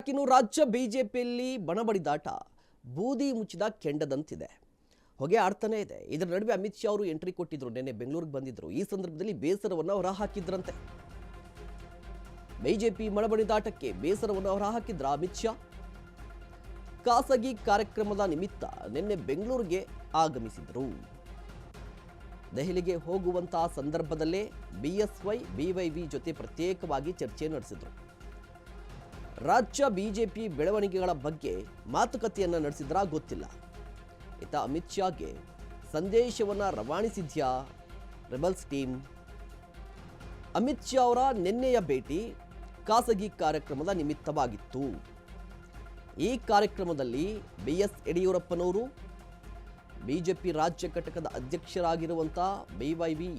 ಯಾಕಿನ್ನು ರಾಜ್ಯ ಬಿಜೆಪಿಯಲ್ಲಿ ಬಣಬಡಿದಾಟ ಬೂದಿ ಮುಚ್ಚಿದ ಕೆಂಡದಂತಿದೆ. ಹೊಗೆ ಆಡ್ತಾನೆ ಇದೆ. ಇದರ ನಡುವೆ ಅಮಿತ್ ಶಾ ಅವರು ಎಂಟ್ರಿ ಕೊಟ್ಟಿದ್ರು. ನಿನ್ನೆ ಬೆಂಗಳೂರಿಗೆ ಬಂದಿದ್ರು. ಈ ಸಂದರ್ಭದಲ್ಲಿ ಬೇಸರವನ್ನು ಹೊರಹಾಕಿದ್ರಂತೆ. ಬಿಜೆಪಿ ಬಣಬಡಿದಾಟಕ್ಕೆ ಬೇಸರವನ್ನು ಹೊರಹಾಕಿದ್ರ ಅಮಿತ್ ಶಾ. ಖಾಸಗಿ ಕಾರ್ಯಕ್ರಮದ ನಿಮಿತ್ತ ನಿನ್ನೆ ಬೆಂಗಳೂರಿಗೆ ಆಗಮಿಸಿದರು. ದೆಹಲಿಗೆ ಹೋಗುವಂತಹ ಸಂದರ್ಭದಲ್ಲೇ ಬಿಎಸ್ವೈ ಬಿವೈವಿ ಜೊತೆ ಪ್ರತ್ಯೇಕವಾಗಿ ಚರ್ಚೆ ನಡೆಸಿದರು. ರಾಜ್ಯ ಬಿಜೆಪಿ ಬೆಳವಣಿಗೆಗಳ ಬಗ್ಗೆ ಮಾತುಕತೆಯನ್ನ ನಡೆಸಿದ್ರಾ ಗೊತ್ತಿಲ್ಲ. ಇತ್ತ ಅಮಿತ್ ಶಾಗೆ ಸಂದೇಶವನ್ನ ರವಾನಿಸಿದ್ಯಾ ರೆಬಲ್ಸ್ ಟೀಮ್? ಅಮಿತ್ ಶಾ ಅವರ ನಿನ್ನೆಯ ಭೇಟಿ ಖಾಸಗಿ ಕಾರ್ಯಕ್ರಮದ ನಿಮಿತ್ತವಾಗಿತ್ತು. ಈ ಕಾರ್ಯಕ್ರಮದಲ್ಲಿ ಬಿಎಸ್ ಯಡಿಯೂರಪ್ಪನವರು, ಬಿಜೆಪಿ ರಾಜ್ಯ ಘಟಕದ ಅಧ್ಯಕ್ಷರಾಗಿರುವಂತಹ ಬಿವೈವಿ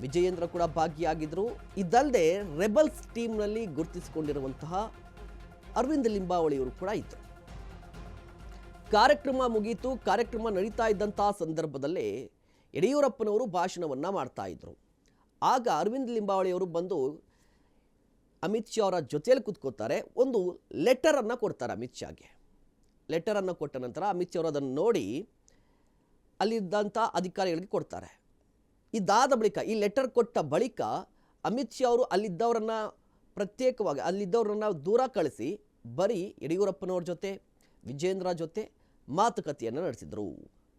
ವಿಜಯೇಂದ್ರ ಕೂಡ ಭಾಗಿಯಾಗಿದ್ದರು. ಇದಲ್ಲದೆ ರೆಬಲ್ಸ್ ಟೀಮ್ನಲ್ಲಿ ಗುರುತಿಸಿಕೊಂಡಿರುವಂತಹ ಅರವಿಂದ್ ಲಿಂಬಾವಳಿಯವರು ಕೂಡ ಇದ್ದರು. ಕಾರ್ಯಕ್ರಮ ಮುಗಿಯಿತು. ಕಾರ್ಯಕ್ರಮ ನಡೀತಾ ಇದ್ದಂತಹ ಸಂದರ್ಭದಲ್ಲೇ ಯಡಿಯೂರಪ್ಪನವರು ಭಾಷಣವನ್ನ ಮಾಡ್ತಾ ಇದ್ರು. ಆಗ ಅರವಿಂದ್ ಲಿಂಬಾವಳಿಯವರು ಬಂದು ಅಮಿತ್ ಶಾ ಅವರ ಜೊತೆಯಲ್ಲಿ ಕೂತ್ಕೋತಾರೆ. ಒಂದು ಲೆಟರ್ ಅನ್ನ ಕೊಡ್ತಾರೆ ಅಮಿತ್ ಶಾಗೆ. ಲೆಟರ್ ಅನ್ನು ಕೊಟ್ಟ ನಂತರ ಅಮಿತ್ ಶಾ ಅವರು ಅದನ್ನು ನೋಡಿ ಅಲ್ಲಿದ್ದಂಥ ಅಧಿಕಾರಿಗಳಿಗೆ ಕೊಡ್ತಾರೆ. ಇದಾದ ಬಳಿಕ, ಈ ಲೆಟರ್ ಕೊಟ್ಟ ಬಳಿಕ ಅಮಿತ್ ಶಾ ಅವರು ಅಲ್ಲಿದ್ದವರನ್ನ ದೂರ ಕಳಿಸಿ ಬರೀ ಯಡಿಯೂರಪ್ಪನವ್ರ ಜೊತೆ, ವಿಜೇಂದ್ರ ಜೊತೆ ಮಾತುಕತೆಯನ್ನು ನಡೆಸಿದರು.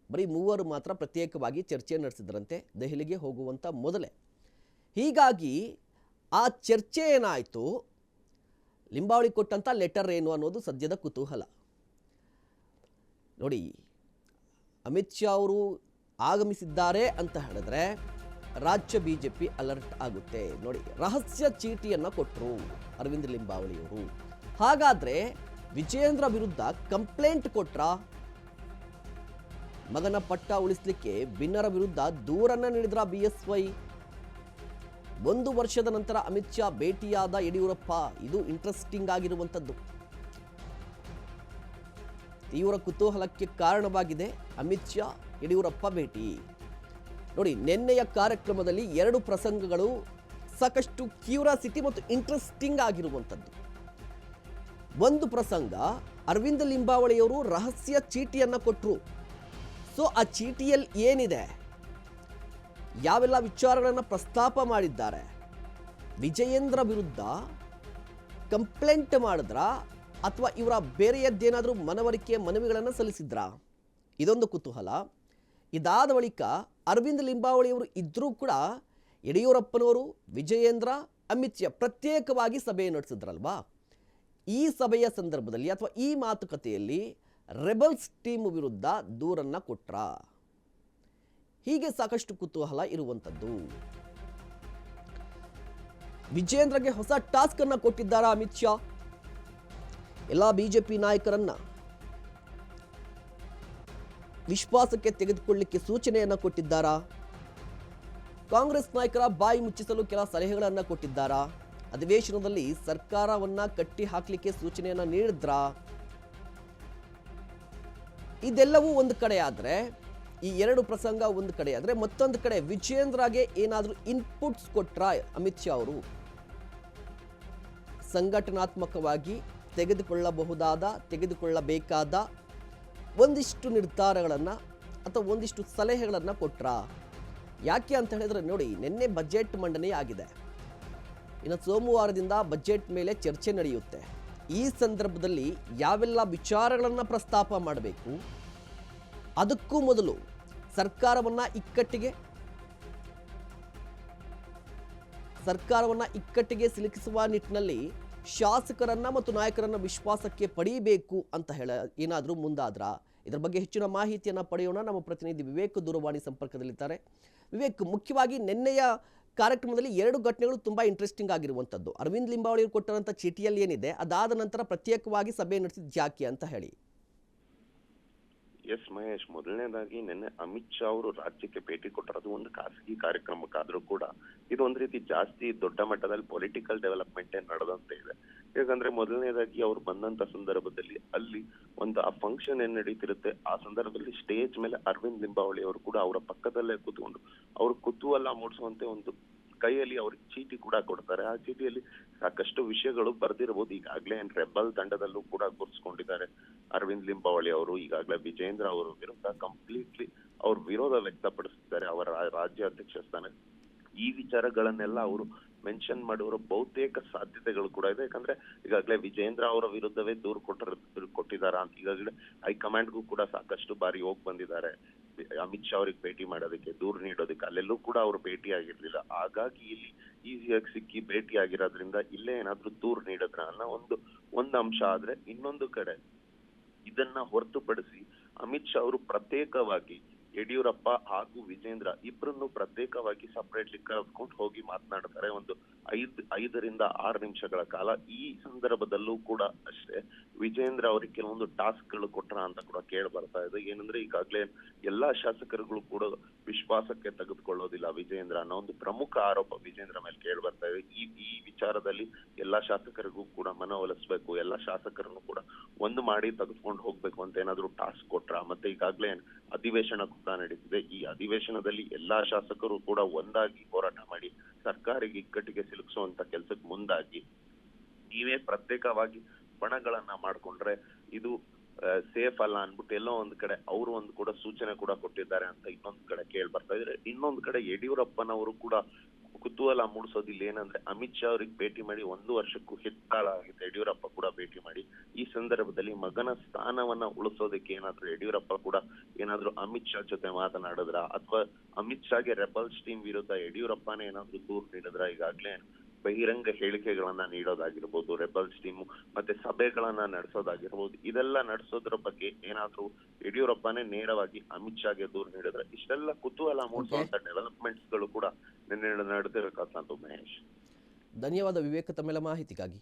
ಬರೀ ಮೂವರು ಮಾತ್ರ ಪ್ರತ್ಯೇಕವಾಗಿ ಚರ್ಚೆ ನಡೆಸಿದ್ರಂತೆ ದೆಹಲಿಗೆ ಹೋಗುವಂಥ ಮೊದಲೇ. ಹೀಗಾಗಿ ಆ ಚರ್ಚೆ ಏನಾಯಿತು, ಲಿಂಬಾವಳಿ ಕೊಟ್ಟಂಥ ಲೆಟರ್ ಏನು ಅನ್ನೋದು ಸದ್ಯದ ಕುತೂಹಲ. ನೋಡಿ, ಅಮಿತ್ ಶಾ ಅವರು ಆಗಮಿಸಿದ್ದಾರೆ ಅಂತ ಹೇಳಿದ್ರೆ ರಾಜ್ಯ ಬಿಜೆಪಿ ಅಲರ್ಟ್ ಆಗುತ್ತೆ. ನೋಡಿ, ರಹಸ್ಯ ಚೀಟಿಯನ್ನು ಕೊಟ್ಟರು ಅರವಿಂದ್ ಲಿಂಬಾವಳಿಯವರು. ಹಾಗಾದ್ರೆ ವಿಜಯೇಂದ್ರ ವಿರುದ್ಧ ಕಂಪ್ಲೇಂಟ್ ಕೊಟ್ರ? ಮಗನ ಪಟ್ಟ ಉಳಿಸಲಿಕ್ಕೆ ಭಿನ್ನರ ವಿರುದ್ಧ ದೂರನ್ನ ನೀಡಿದ್ರ ಬಿಎಸ್ವೈ? 1 ವರ್ಷದ ನಂತರ ಅಮಿತ್ ಶಾ ಭೇಟಿಯಾದ ಯಡಿಯೂರಪ್ಪ. ಇದು ಇಂಟ್ರೆಸ್ಟಿಂಗ್ ಆಗಿರುವಂಥದ್ದು. ತೀವ್ರ ಕುತೂಹಲಕ್ಕೆ ಕಾರಣವಾಗಿದೆ ಅಮಿತ್ ಶಾ ಯಡಿಯೂರಪ್ಪ ಭೇಟಿ. ನೋಡಿ, ನಿನ್ನೆಯ ಕಾರ್ಯಕ್ರಮದಲ್ಲಿ 2 ಪ್ರಸಂಗಗಳು ಸಾಕಷ್ಟು ಕ್ಯೂರಿಯಾಸಿಟಿ ಮತ್ತು ಇಂಟ್ರೆಸ್ಟಿಂಗ್ ಆಗಿರುವಂಥದ್ದು. ಒಂದು ಪ್ರಸಂಗ, ಅರವಿಂದ್ ಲಿಂಬಾವಳಿಯವರು ರಹಸ್ಯ ಚೀಟಿಯನ್ನು ಕೊಟ್ಟರು. ಸೊ ಆ ಚೀಟಿಯಲ್ಲಿ ಏನಿದೆ, ಯಾವೆಲ್ಲ ವಿಚಾರಗಳನ್ನು ಪ್ರಸ್ತಾಪ ಮಾಡಿದ್ದಾರೆ, ವಿಜಯೇಂದ್ರ ವಿರುದ್ಧ ಕಂಪ್ಲೇಂಟ್ ಮಾಡಿದ್ರ ಅಥವಾ ಇವರ ಬೇರೆಯದ್ದೇನಾದರೂ ಮನವಿಗಳನ್ನು ಸಲ್ಲಿಸಿದ್ರಾ? ಇದೊಂದು ಕುತೂಹಲ. ಇದಾದ ಬಳಿಕ ಅರವಿಂದ್ ಲಿಂಬಾವಳಿಯವರು ಇದ್ರೂ ಕೂಡ ಯಡಿಯೂರಪ್ಪನವರು, ವಿಜಯೇಂದ್ರ, ಅಮಿತ್ ಶಾ ಪ್ರತ್ಯೇಕವಾಗಿ ಸಭೆ ನಡೆಸಿದ್ರಲ್ವಾ? ಈ ಸಭೆಯ ಸಂದರ್ಭದಲ್ಲಿ ಅಥವಾ ಈ ಮಾತುಕತೆಯಲ್ಲಿ ರೆಬಲ್ಸ್ ಟೀಮ್ ವಿರುದ್ಧ ದೂರನ್ನ ಕೊಟ್ರ? ಹೀಗೆ ಸಾಕಷ್ಟು ಕುತೂಹಲ ಇರುವಂಥದ್ದು. ವಿಜಯೇಂದ್ರಗೆ ಹೊಸ ಟಾಸ್ಕ್ ಅನ್ನ ಕೊಟ್ಟಿದ್ದಾರಾ ಅಮಿತ್ ಶಾ? ಎಲ್ಲ ಬಿಜೆಪಿ ನಾಯಕರನ್ನ ವಿಶ್ವಾಸಕ್ಕೆ ತೆಗೆದುಕೊಳ್ಳಲಿಕ್ಕೆ ಸೂಚನೆಯನ್ನ ಕೊಟ್ಟಿದ್ದಾರಾ? ಕಾಂಗ್ರೆಸ್ ನಾಯಕರ ಬಾಯಿ ಮುಚ್ಚಿಸಲು ಕೆಲ ಸಲಹೆಗಳನ್ನ ಕೊಟ್ಟಿದ್ದಾರಾ? ಅಧಿವೇಶನದಲ್ಲಿ ಸರ್ಕಾರವನ್ನ ಕಟ್ಟಿ ಹಾಕಲಿಕ್ಕೆ ಸೂಚನೆಯನ್ನ ನೀಡಿದ್ರಾ? ಇದೆಲ್ಲವೂ ಒಂದು ಕಡೆ ಆದ್ರೆ, ಈ 2 ಪ್ರಸಂಗ ಒಂದು ಕಡೆ ಆದ್ರೆ, ಮತ್ತೊಂದು ಕಡೆ ವಿಜಯೇಂದ್ರಗೆ ಏನಾದರೂ ಇನ್ಪುಟ್ಸ್ ಕೊಟ್ರ ಅಮಿತ್ ಶಾ ಅವರು? ಸಂಘಟನಾತ್ಮಕವಾಗಿ ತೆಗೆದುಕೊಳ್ಳಬೇಕಾದ ಒಂದಿಷ್ಟು ನಿರ್ಧಾರಗಳನ್ನು ಅಥವಾ ಒಂದಿಷ್ಟು ಸಲಹೆಗಳನ್ನು ಕೊಟ್ರ? ಯಾಕೆ ಅಂತ ಹೇಳಿದ್ರೆ, ನೋಡಿ, ನಿನ್ನೆ ಬಜೆಟ್ ಮಂಡನೆ ಆಗಿದೆ. ಇನ್ನು ಸೋಮವಾರದಿಂದ ಬಜೆಟ್ ಮೇಲೆ ಚರ್ಚೆ ನಡೆಯುತ್ತೆ. ಈ ಸಂದರ್ಭದಲ್ಲಿ ಯಾವೆಲ್ಲ ವಿಚಾರಗಳನ್ನು ಪ್ರಸ್ತಾಪ ಮಾಡಬೇಕು, ಅದಕ್ಕೂ ಮೊದಲು ಸರ್ಕಾರವನ್ನ ಇಕ್ಕಟ್ಟಿಗೆ ಸಿಲುಕಿಸುವ ನಿಟ್ಟಿನಲ್ಲಿ ಶಾಸಕರನ್ನ ಮತ್ತು ನಾಯಕರನ್ನ ವಿಶ್ವಾಸಕ್ಕೆ ಪಡೆಯಬೇಕು ಅಂತ ಏನಾದರೂ ಮುಂದಾದ್ರ? ಇದರ ಬಗ್ಗೆ ಹೆಚ್ಚಿನ ಮಾಹಿತಿಯನ್ನು ಪಡೆಯೋಣ. ನಮ್ಮ ಪ್ರತಿನಿಧಿ ವಿವೇಕ್ ದೂರವಾಣಿ ಸಂಪರ್ಕದಲ್ಲಿದ್ದಾರೆ. ವಿವೇಕ್, ಮುಖ್ಯವಾಗಿ ನಿನ್ನೆಯ ಕಾರ್ಯಕ್ರಮದಲ್ಲಿ 2 ಘಟನೆಗಳು ತುಂಬಾ ಇಂಟ್ರೆಸ್ಟಿಂಗ್ ಆಗಿರುವಂಥದ್ದು. ಅರವಿಂದ್ ಲಿಂಬಾವಳಿಯವರು ಕೊಟ್ಟಂಥ ಚೀಟಿಯಲ್ಲಿ ಏನಿದೆ, ಅದಾದ ನಂತರ ಪ್ರತ್ಯೇಕವಾಗಿ ಸಭೆ ನಡೆಸಿದ ಜಾಕಿ ಅಂತ ಹೇಳಿ. ಎಸ್ ಮಹೇಶ್, ಮೊದಲನೇದಾಗಿ ನಿನ್ನೆ ಅಮಿತ್ ಶಾ ಅವರು ರಾಜ್ಯಕ್ಕೆ ಭೇಟಿ ಕೊಟ್ಟರು ಒಂದು ಖಾಸಗಿ ಕಾರ್ಯಕ್ರಮಕ್ಕಾದ್ರೂ ಕೂಡ ಇದು ಒಂದ್ ರೀತಿ ಜಾಸ್ತಿ ದೊಡ್ಡ ಮಟ್ಟದಲ್ಲಿ ಪೊಲಿಟಿಕಲ್ ಡೆವಲಪ್ಮೆಂಟ್ ನಡೆದಂತೆ ಇದೆ. ಯಾಕಂದ್ರೆ ಮೊದಲನೇದಾಗಿ ಅವ್ರು ಬಂದಂತ ಸಂದರ್ಭದಲ್ಲಿ ಅಲ್ಲಿ ಒಂದು ಆ ಫಂಕ್ಷನ್ ಏನ್ ನಡೀತಿರುತ್ತೆ, ಆ ಸಂದರ್ಭದಲ್ಲಿ ಸ್ಟೇಜ್ ಮೇಲೆ ಅರವಿಂದ್ ಲಿಂಬಾವಳಿ ಅವರು ಕೂಡ ಅವರ ಪಕ್ಕದಲ್ಲೇ ಕೂತ್ಕೊಂಡು ಅವ್ರ ಕುತೂಹಲ ಮೂಡಿಸುವಂತೆ ಒಂದು ಕೈಯಲ್ಲಿ ಅವ್ರಿಗೆ ಚೀಟಿ ಕೂಡ ಕೊಡ್ತಾರೆ. ಆ ಚೀಟಿಯಲ್ಲಿ ಸಾಕಷ್ಟು ವಿಷಯಗಳು ಬರ್ದಿರಬಹುದು. ಈಗಾಗಲೇ ರೆಬಲ್ ತಂಡದಲ್ಲೂ ಕೂಡ ಕೂರಿಸ್ಕೊಂಡಿದ್ದಾರೆ ಅರವಿಂದ್ ಲಿಂಬಾವಳಿ ಅವರು. ಈಗಾಗಲೇ ವಿಜೇಂದ್ರ ಅವರ ವಿರುದ್ಧ ಕಂಪ್ಲೀಟ್ಲಿ ಅವ್ರ ವಿರೋಧ ವ್ಯಕ್ತಪಡಿಸಿದ್ದಾರೆ ಅವರ ರಾಜ್ಯ ಅಧ್ಯಕ್ಷ ಸ್ಥಾನಕ್ಕೆ. ಈ ವಿಚಾರಗಳನ್ನೆಲ್ಲ ಅವರು ಮೆನ್ಷನ್ ಮಾಡಿರೋ ಬಹುತೇಕ ಸಾಧ್ಯತೆಗಳು ಕೂಡ ಇದೆ. ಯಾಕಂದ್ರೆ ಈಗಾಗಲೇ ವಿಜೇಂದ್ರ ಅವರ ವಿರುದ್ಧವೇ ದೂರು ಕೊಟ್ಟಿದಾರ ಅಂತ ಈಗಾಗಲೇ ಹೈಕಮಾಂಡ್ಗೂ ಕೂಡ ಸಾಕಷ್ಟು ಬಾರಿ ಹೋಗಿ ಬಂದಿದ್ದಾರೆ ಅಮಿತ್ ಶಾ ಅವ್ರಿಗೆ ಭೇಟಿ ಮಾಡೋದಕ್ಕೆ, ದೂರು ನೀಡೋದಕ್ಕೆ. ಅಲ್ಲೆಲ್ಲೂ ಕೂಡ ಅವರು ಭೇಟಿ ಆಗಿರ್ಲಿಲ್ಲ. ಹಾಗಾಗಿ ಇಲ್ಲಿ ಈಸಿಯಾಗಿ ಸಿಕ್ಕಿ ಭೇಟಿ ಆಗಿರೋದ್ರಿಂದ ಇಲ್ಲೇ ಏನಾದ್ರೂ ದೂರು ನೀಡಿದ್ರ ಅನ್ನೋ ಒಂದು ಅಂಶ. ಆದ್ರೆ ಇನ್ನೊಂದು ಕಡೆ ಇದನ್ನ ಹೊರತುಪಡಿಸಿ ಅಮಿತ್ ಶಾ ಅವರು ಪ್ರತ್ಯೇಕವಾಗಿ ಯಡಿಯೂರಪ್ಪ ಹಾಗೂ ವಿಜೇಂದ್ರ ಇಬ್ಬರನ್ನು ಪ್ರತ್ಯೇಕವಾಗಿ ಸಪರೇಟ್ಲಿ ಕರೆದುಕೊಂಡು ಹೋಗಿ ಮಾತನಾಡ್ತಾರೆ ಒಂದು 5 ರಿಂದ 6 ನಿಮಿಷಗಳ ಕಾಲ. ಈ ಸಂದರ್ಭದಲ್ಲೂ ಕೂಡ ಅಷ್ಟೇ ವಿಜೇಂದ್ರ ಅವರಿಗೆ ಕೆಲವೊಂದು ಟಾಸ್ಕ್ ಗಳು ಕೊಟ್ರ ಅಂತ ಕೂಡ ಕೇಳಿ ಬರ್ತಾ ಇದೆ. ಏನಂದ್ರೆ ಈಗಾಗಲೇ ಎಲ್ಲಾ ಶಾಸಕರುಗಳು ಕೂಡ ವಿಶ್ವಾಸಕ್ಕೆ ತೆಗೆದುಕೊಳ್ಳೋದಿಲ್ಲ ವಿಜೇಂದ್ರ ಅನ್ನೋ ಒಂದು ಪ್ರಮುಖ ಆರೋಪ ವಿಜೇಂದ್ರ ಮೇಲೆ ಕೇಳಿ ಬರ್ತಾ ಇದೆ. ಈ ವಿಚಾರದಲ್ಲಿ ಎಲ್ಲಾ ಶಾಸಕರಿಗೂ ಕೂಡ ಮನವೊಲಿಸ್ಬೇಕು, ಎಲ್ಲಾ ಶಾಸಕರನ್ನು ಕೂಡ ಒಂದು ಮಾಡಿ ತೆಗೆದುಕೊಂಡು ಹೋಗ್ಬೇಕು ಅಂತ ಏನಾದ್ರು ಟಾಸ್ಕ್ ಕೊಟ್ರ. ಮತ್ತೆ ಈಗಾಗಲೇ ಅಧಿವೇಶನ ಕೂಡ ನಡೀತಿದೆ. ಈ ಅಧಿವೇಶನದಲ್ಲಿ ಎಲ್ಲಾ ಶಾಸಕರು ಕೂಡ ಒಂದಾಗಿ ಹೋರಾಟ ಮಾಡಿ ಸರ್ಕಾರಿಗೆ ಇಕ್ಕಟ್ಟಿಗೆ ಸಿಲುಕಿಸುವಂತ ಕೆಲಸಕ್ಕೆ ಮುಂದಾಗಿ ನೀವೇ ಪ್ರತ್ಯೇಕವಾಗಿ ಬಣಗಳನ್ನ ಮಾಡ್ಕೊಂಡ್ರೆ ಇದು ಸೇಫ್ ಅಲ್ಲ ಅನ್ಬಿಟ್ಟು ಎಲ್ಲೋ ಒಂದ್ ಕಡೆ ಅವರು ಒಂದು ಕೂಡ ಸೂಚನೆ ಕೂಡ ಕೊಟ್ಟಿದ್ದಾರೆ ಅಂತ ಇನ್ನೊಂದ್ ಕಡೆ ಕೇಳಿ ಬರ್ತಾ ಇದ್ರೆ. ಇನ್ನೊಂದ್ ಕಡೆ ಯಡಿಯೂರಪ್ಪನವರು ಕೂಡ ಕುತೂಹಲ ಮೂಡಿಸೋದಿಲ್ಲ. ಏನಂದ್ರೆ ಅಮಿತ್ ಶಾ ಅವ್ರಿಗೆ ಭೇಟಿ ಮಾಡಿ 1 ವರ್ಷಕ್ಕೂ ಹೆಚ್ಚಾಳ ಆಗಿದೆ. ಯಡಿಯೂರಪ್ಪ ಕೂಡ ಭೇಟಿ ಮಾಡಿ ಈ ಸಂದರ್ಭದಲ್ಲಿ ಮಗನ ಸ್ಥಾನವನ್ನ ಉಳಿಸೋದಕ್ಕೆ ಏನಾದ್ರು ಯಡಿಯೂರಪ್ಪ ಕೂಡ ಏನಾದ್ರು ಅಮಿತ್ ಶಾ ಜೊತೆ ಮಾತನಾಡಿದ್ರ, ಅಥವಾ ಅಮಿತ್ ಶಾಗೆ ರೆಬಲ್ಸ್ ಟೀಮ್ ವಿರುದ್ಧ ಯಡಿಯೂರಪ್ಪನೇ ಏನಾದ್ರು ದೂರು ನೀಡಿದ್ರ. ಈಗಾಗ್ಲೇ ಬಹಿರಂಗ ಹೇಳಿಕೆಗಳನ್ನ ನೀಡೋದಾಗಿರ್ಬೋದು, ರೆಬಲ್ಸ್ ಟೀಮ್ ಮತ್ತೆ ಸಭೆಗಳನ್ನ ನಡೆಸೋದಾಗಿರ್ಬೋದು, ಇದೆಲ್ಲ ನಡೆಸೋದ್ರ ಬಗ್ಗೆ ಏನಾದ್ರು ಯಡಿಯೂರಪ್ಪನೇ ನೇರವಾಗಿ ಅಮಿತ್ ಶಾಗೆ ದೂರು ನೀಡಿದ್ರೆ ಇಷ್ಟೆಲ್ಲ ಕುತೂಹಲ ಮೂಡಿಸುವಂತ ಡೆವಲಪ್ಮೆಂಟ್ಸ್ ಗಳು ಕೂಡ ನಿನ್ನೆ ನಡೆದಿರಕಂತ ಮಹೇಶ್. ಧನ್ಯವಾದ ವಿವೇಕ ತಮ್ಮೆಲ್ಲ ಮಾಹಿತಿಗಾಗಿ.